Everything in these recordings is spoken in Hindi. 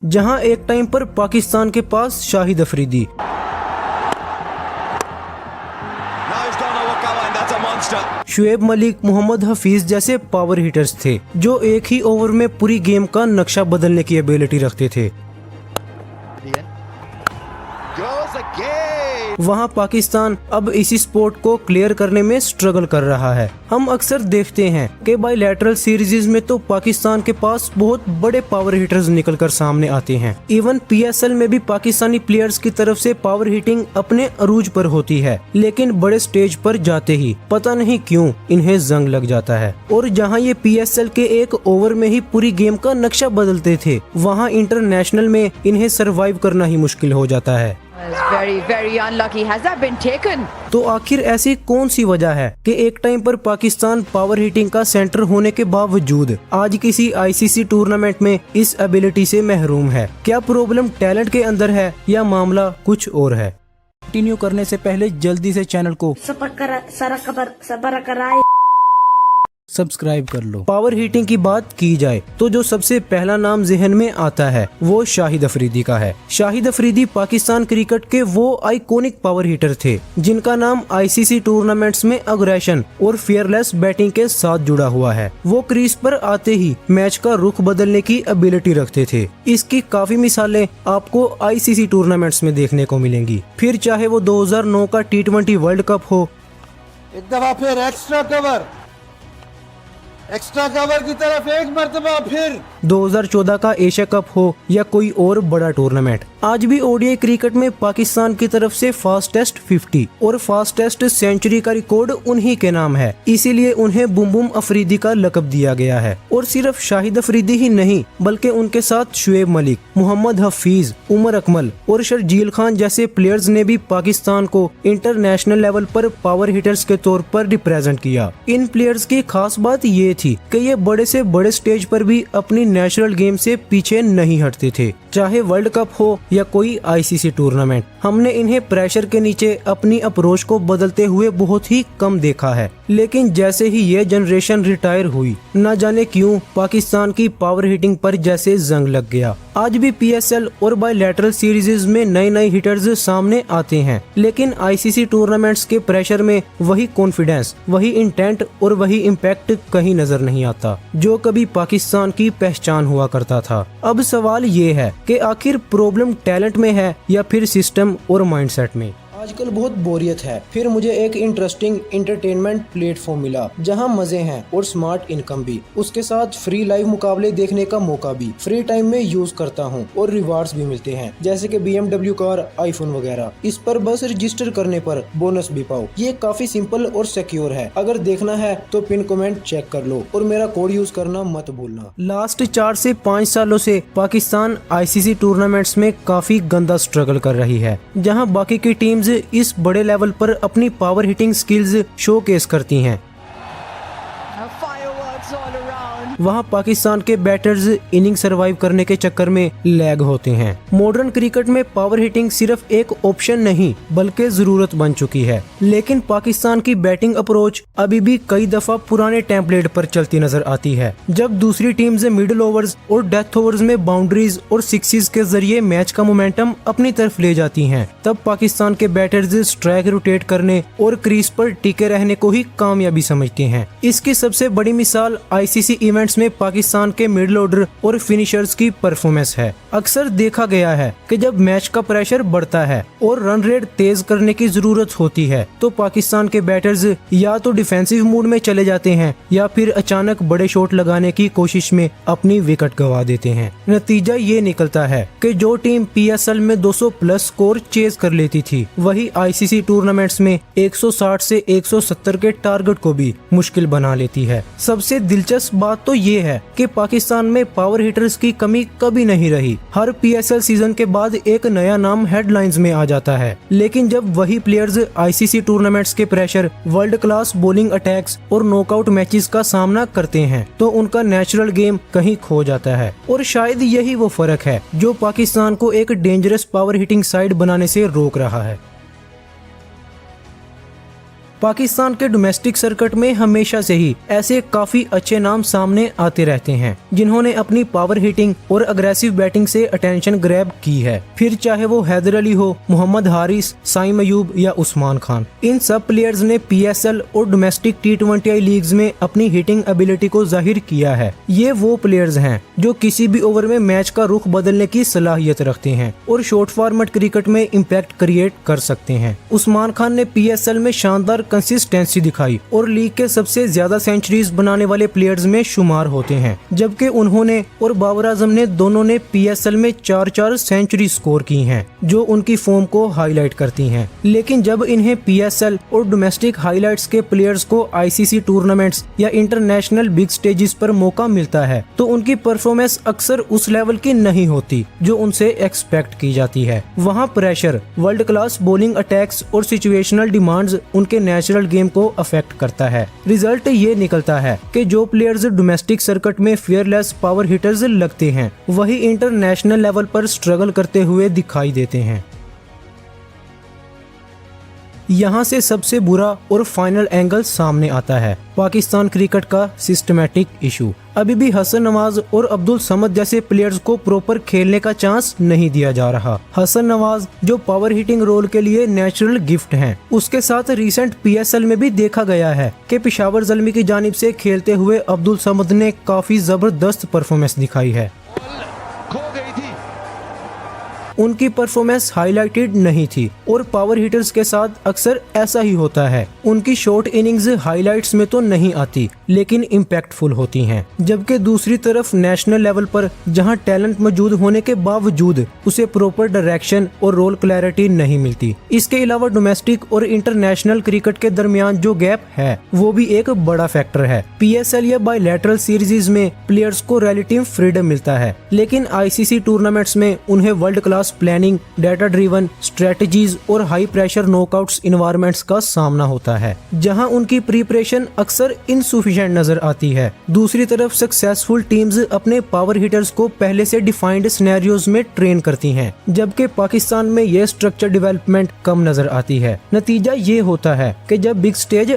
जहां एक टाइम पर पाकिस्तान के पास शाहिद अफरीदी, शुएब मलिक, मोहम्मद हफीज जैसे पावर हिटर्स थे जो एक ही ओवर में पूरी गेम का नक्शा बदलने की एबिलिटी रखते थे। वहां पाकिस्तान अब इसी स्पोर्ट को क्लियर करने में स्ट्रगल कर रहा है। हम अक्सर देखते हैं कि बायलैटरल सीरीज में तो पाकिस्तान के पास बहुत बड़े पावर हिटर्स निकलकर सामने आते हैं। इवन PSL में भी पाकिस्तानी प्लेयर्स की तरफ से पावर हिटिंग अपने अरूज पर होती है, लेकिन बड़े स्टेज पर जाते ही पता नहीं क्यों इन्हें जंग लग जाता है। और जहां ये PSL के एक ओवर में ही पूरी गेम का नक्शा बदलते थे, वहां इंटरनेशनल में इन्हें सरवाइव करना ही मुश्किल हो जाता है। Very unlucky. Has that been taken? तो आखिर ऐसी कौन सी वजह है कि एक टाइम पर पाकिस्तान पावर हिटिंग का सेंटर होने के बावजूद आज किसी ICC टूर्नामेंट में इस एबिलिटी से महरूम है? क्या प्रॉब्लम टैलेंट के अंदर है या मामला कुछ और है? कंटिन्यू करने से पहले जल्दी से चैनल को सब्सक्राइब कर लो। पावर हिटिंग की बात की जाए तो जो सबसे पहला नाम जहन में आता है वो शाहिद अफरीदी का है। शाहिद अफरीदी पाकिस्तान क्रिकेट के वो आइकॉनिक पावर हिटर थे जिनका नाम ICC टूर्नामेंट्स में अग्रेशन और फियरलेस बैटिंग के साथ जुड़ा हुआ है। वो क्रीज पर आते ही मैच का रुख बदलने की एबिलिटी रखते थे। इसकी काफी मिसालें आपको ICC टूर्नामेंट्स में देखने को मिलेंगी, फिर चाहे वो 2009 का T20 वर्ल्ड कप हो, एक दफा फिर एक्स्ट्रा कवर की तरफ एक मर्तबा फिर 2014 का एशिया कप हो या कोई और बड़ा टूर्नामेंट, आज भी ODI क्रिकेट में पाकिस्तान की तरफ से फास्टेस्ट 50 और फास्टेस्ट सेंचुरी का रिकॉर्ड उन्हीं के नाम है। इसीलिए उन्हें बुम बुम अफरीदी का लक़ब दिया गया है। और सिर्फ शाहिद अफरीदी ही नहीं बल्कि उनके साथ शुएब मलिक, मोहम्मद हफीज, उमर अकमल और शर्जील खान जैसे प्लेयर्स ने भी पाकिस्तान को इंटरनेशनल लेवल पर पावर हिटर्स के तौर पर रिप्रेजेंट किया। इन प्लेयर्स की खास बात ये थी कि ये बड़े से बड़े स्टेज पर भी अपनी नेचुरल गेम से पीछे नहीं हटते थे, चाहे वर्ल्ड कप हो या कोई ICC टूर्नामेंट। हमने इन्हें प्रेशर के नीचे अपनी अप्रोच को बदलते हुए बहुत ही कम देखा है, लेकिन जैसे ही ये जनरेशन रिटायर हुई, न जाने क्यों पाकिस्तान की पावर हिटिंग पर जैसे जंग लग गया। आज भी PSL और बायलैटरल सीरीज में नए हिटर्स सामने आते हैं, लेकिन ICC टूर्नामेंट्स के प्रेशर में वही कॉन्फिडेंस, वही इंटेंट और वही इम्पैक्ट कहीं नजर नहीं आता जो कभी पाकिस्तान की पहचान हुआ करता था। अब सवाल ये है कि आखिर प्रॉब्लम टैलेंट में है या फिर सिस्टम और माइंडसेट में? आजकल बहुत बोरियत है, फिर मुझे एक इंटरेस्टिंग एंटरटेनमेंट प्लेटफॉर्म मिला जहां मजे हैं और स्मार्ट इनकम भी, उसके साथ फ्री लाइव मुकाबले देखने का मौका भी फ्री टाइम में यूज करता हूं और रिवार्ड्स भी मिलते हैं जैसे कि BMW कार, iPhone वगैरह। इस पर बस रजिस्टर करने पर बोनस भी पाओ। ये काफी सिंपल और सिक्योर है। अगर देखना है तो पिन कमेंट चेक कर लो और मेरा कोड यूज करना मत भूलना। लास्ट 4 से 5 सालों से पाकिस्तान ICC टूर्नामेंट्स में काफी गंदा स्ट्रगल कर रही है, जहाँ बाकी की टीम्स इस बड़े लेवल पर अपनी पावर हिटिंग स्किल्स शोकेस करती हैं। वहां पाकिस्तान के बैटर्स इनिंग सरवाइव करने के चक्कर में लैग होते हैं। मॉडर्न क्रिकेट में पावर हिटिंग सिर्फ एक ऑप्शन नहीं बल्कि जरूरत बन चुकी है, लेकिन पाकिस्तान की बैटिंग अप्रोच अभी भी कई दफा पुराने टेम्पलेट पर चलती नजर आती है। जब दूसरी टीम से मिडिल ओवर्स और डेथ ओवर्स में बाउंड्रीज और सिक्सेस के जरिए मैच का मोमेंटम अपनी तरफ ले जाती हैं, तब पाकिस्तान के बैटर्स स्ट्राइक रोटेट करने और क्रीज पर टिके रहने को ही कामयाबी समझते हैं। इसकी सबसे बड़ी मिसाल ICC इवेंट्स में पाकिस्तान के मिडिल ऑर्डर और फिनिशर्स की परफॉर्मेंस है। अक्सर देखा गया है कि जब मैच का प्रेशर बढ़ता है और रन रेट तेज करने की जरूरत होती है तो पाकिस्तान के बैटर्स या तो डिफेंसिव मूड में चले जाते हैं या फिर अचानक बड़े शॉट लगाने की कोशिश में अपनी विकेट गंवा देते हैं। नतीजा ये निकलता है कि जो टीम PSL में 200 प्लस स्कोर चेज कर लेती थी, वही ICC टूर्नामेंट्स में 160 से 170 के टारगेट को भी मुश्किल बना लेती है। सबसे दिलचस्प बात तो ये है कि पाकिस्तान में पावर हिटर्स की कमी कभी नहीं रही। हर PSL सीजन के बाद एक नया नाम हेडलाइंस में आ जाता है, लेकिन जब वही प्लेयर्स ICC टूर्नामेंट्स के pressure, world class bowling attacks और नॉकआउट मैचेस का सामना करते हैं तो उनका नेचुरल गेम कहीं खो जाता है। और शायद यही वो फर्क है जो पाकिस्तान को एक डेंजरस पावर हिटिंग साइड बनाने से रोक रहा है। पाकिस्तान के डोमेस्टिक सर्किट में हमेशा से ही ऐसे काफी अच्छे नाम सामने आते रहते हैं जिन्होंने अपनी पावर हिटिंग और अग्रेसिव बैटिंग से अटेंशन ग्रैब की है। फिर चाहे वो हैदर अली हो, मोहम्मद हारिस, साइम अयूब या उस्मान खान, इन सब प्लेयर्स ने PSL और डोमेस्टिक T20I लीग्स में अपनी हिटिंग एबिलिटी को जाहिर किया है। ये वो प्लेयर्स हैं जो किसी भी ओवर में मैच का रुख बदलने की सलाहियत रखते हैं और शॉर्ट फॉर्मेट क्रिकेट में इम्पैक्ट क्रिएट कर सकते हैं। उस्मान खान ने PSL में शानदार कंसिस्टेंसी दिखाई और लीग के सबसे ज्यादा सेंचुरीज बनाने वाले प्लेयर्स में शुमार होते हैं, जबकि उन्होंने और बाबर आजम ने दोनों ने PSL में 4-4 सेंचुरी स्कोर की हैं, जो उनकी फॉर्म को हाईलाइट करती हैं। लेकिन जब इन्हें PSL और डोमेस्टिक हाईलाइट्स के प्लेयर्स को ICC टूर्नामेंट्स या इंटरनेशनल बिग स्टेजेस पर मौका मिलता है तो उनकी परफॉर्मेंस अक्सर उस लेवल की नहीं होती जो उनसे एक्सपेक्ट की जाती है। वहाँ pressure, world class bowling attacks और सिचुएशनल डिमांड्स उनके नेचुरल गेम को अफेक्ट करता है। रिजल्ट ये निकलता है कि जो प्लेयर्स डोमेस्टिक सर्किट में फेयरलेस पावर हिटर्स लगते हैं वही इंटरनेशनल लेवल पर स्ट्रगल करते हुए दिखाई देते हैं। यहाँ से सबसे बुरा और फाइनल एंगल सामने आता है, पाकिस्तान क्रिकेट का सिस्टमैटिक इशू। अभी भी हसन नवाज और अब्दुल समद जैसे प्लेयर्स को प्रॉपर खेलने का चांस नहीं दिया जा रहा। हसन नवाज जो पावर हिटिंग रोल के लिए नेचुरल गिफ्ट हैं, उसके साथ रिसेंट PSL में भी देखा गया है कि पेशावर ज़ल्मी की जानिब से खेलते हुए अब्दुल समद ने काफी जबरदस्त परफॉर्मेंस दिखाई है। उनकी परफॉर्मेंस हाईलाइटेड नहीं थी और पावर हिटर्स के साथ अक्सर ऐसा ही होता है, उनकी शॉर्ट इनिंग्स हाईलाइट्स में तो नहीं आती लेकिन इम्पैक्टफुल होती हैं। जबकि दूसरी तरफ नेशनल लेवल पर जहां टैलेंट मौजूद होने के बावजूद उसे प्रॉपर डायरेक्शन और रोल क्लैरिटी नहीं मिलती। इसके अलावा डोमेस्टिक और इंटरनेशनल क्रिकेट के दरमियान जो गैप है वो भी एक बड़ा फैक्टर है। PSL या बायलैटरल सीरीज में प्लेयर्स को रिलेटिव फ्रीडम मिलता है, लेकिन ICC टूर्नामेंट्स में उन्हें world class planning, data driven strategies और हाई प्रेशर नॉकआउट्स इन्वायरमेंट्स का सामना होता है, जहां उनकी प्रिपरेशन अक्सर इनसफिशिएंट नजर आती है। दूसरी तरफ सक्सेसफुल टीम्स अपने पावर हिटर्स को पहले से डिफाइंड सिनेरियोज में ट्रेन करती हैं, जबकि पाकिस्तान में यह स्ट्रक्चर डेवलपमेंट कम नजर आती है। नतीजा ये होता है कि जब बिग स्टेज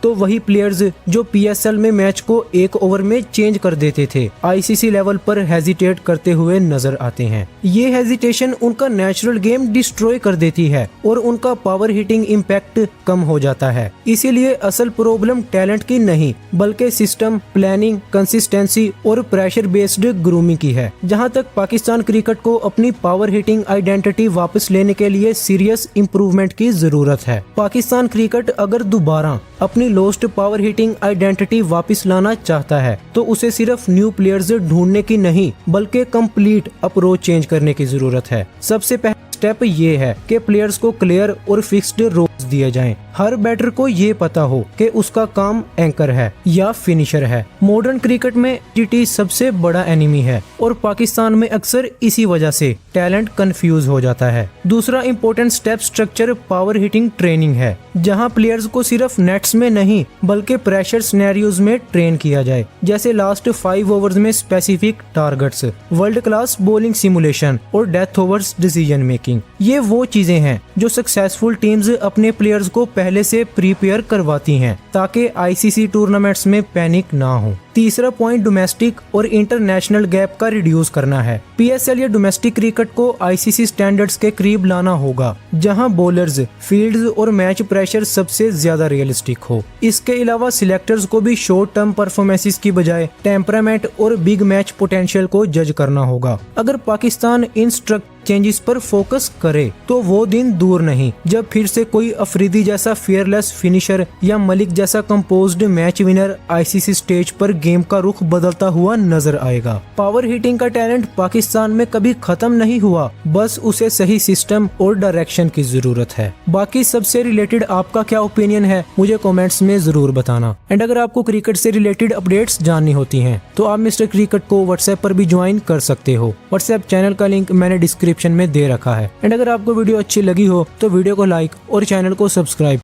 तो वही प्लेयर्स जो PSL में मैच को एक ओवर में चेंज कर देते थे ICC लेवल पर हेजिटेट करते हुए नजर आते हैं। ये हेजिटेशन उनका नेचुरल गेम डिस्ट्रॉय कर देती है और उनका पावर हिटिंग इम्पैक्ट कम हो जाता है। इसीलिए असल प्रॉब्लम टैलेंट की नहीं बल्कि सिस्टम, प्लानिंग, कंसिस्टेंसी और प्रेशर बेस्ड ग्रूमिंग की है। जहां तक पाकिस्तान क्रिकेट को अपनी पावर हिटिंग आइडेंटिटी वापस लेने के लिए सीरियस इम्प्रूवमेंट की जरूरत है। पाकिस्तान क्रिकेट अगर दोबारा अपनी लॉस्ट पावर हिटिंग आइडेंटिटी वापस लाना चाहता है तो उसे सिर्फ न्यू प्लेयर्स ढूंढने की नहीं बल्कि कंप्लीट अप्रोच चेंज करने की जरूरत है। सबसे पहला स्टेप ये है कि प्लेयर्स को क्लियर और फिक्स्ड रोल्स दिए जाएं। हर बैटर को ये पता हो कि उसका काम एंकर है या फिनिशर है। मॉडर्न क्रिकेट में GT सबसे बड़ा एनिमी है और पाकिस्तान में अक्सर इसी वजह से टैलेंट कंफ्यूज हो जाता है। दूसरा important step structure power hitting training है, जहां प्लेयर्स को सिर्फ नेट्स में नहीं बल्कि प्रेशर सिनेरियोज में ट्रेन किया जाए, जैसे लास्ट 5 ओवर्स में specific targets, world class bowling simulation और डेथ ओवर्स डिसीजन मेकिंग। ये वो चीजें हैं जो सक्सेसफुल टीम्स अपने प्लेयर्स को पहले से प्रिपेयर करवाती हैं ताकि ICC टूर्नामेंट्स में पैनिक ना हो। तीसरा पॉइंट डोमेस्टिक और इंटरनेशनल गैप का रिड्यूस करना है। PSL या डोमेस्टिक क्रिकेट को ICC स्टैंडर्ड्स के करीब लाना होगा, जहां बॉलर्स, फील्ड्स और मैच प्रेशर सबसे ज्यादा रियलिस्टिक हो। इसके अलावा सिलेक्टर्स को भी शॉर्ट टर्म परफॉर्मेंसेस की बजाय टेम्परामेंट और बिग मैच पोटेंशियल को जज करना होगा। अगर पाकिस्तान इन चेंजेस पर फोकस करे तो वो दिन दूर नहीं जब फिर से कोई अफरीदी जैसा फेयरलेस फिनिशर या मलिक जैसा composed match winner ICC stage पर गेम का रुख बदलता हुआ नजर आएगा। पावर हिटिंग का टैलेंट पाकिस्तान में कभी खत्म नहीं हुआ, बस उसे सही सिस्टम और डायरेक्शन की जरूरत है। बाकी सबसे रिलेटेड आपका क्या ओपिनियन है मुझे कमेंट्स में जरूर बताना। एंड अगर आपको क्रिकेट से रिलेटेड अपडेट्स जाननी होती हैं तो आप मिस्टर क्रिकेट को व्हाट्सएप पर भी ज्वाइन कर सकते हो। व्हाट्सएप चैनल का लिंक मैंने डिस्क्रिप्शन में दे रखा है। एंड अगर आपको वीडियो अच्छी लगी हो तो वीडियो को लाइक और चैनल को सब्सक्राइब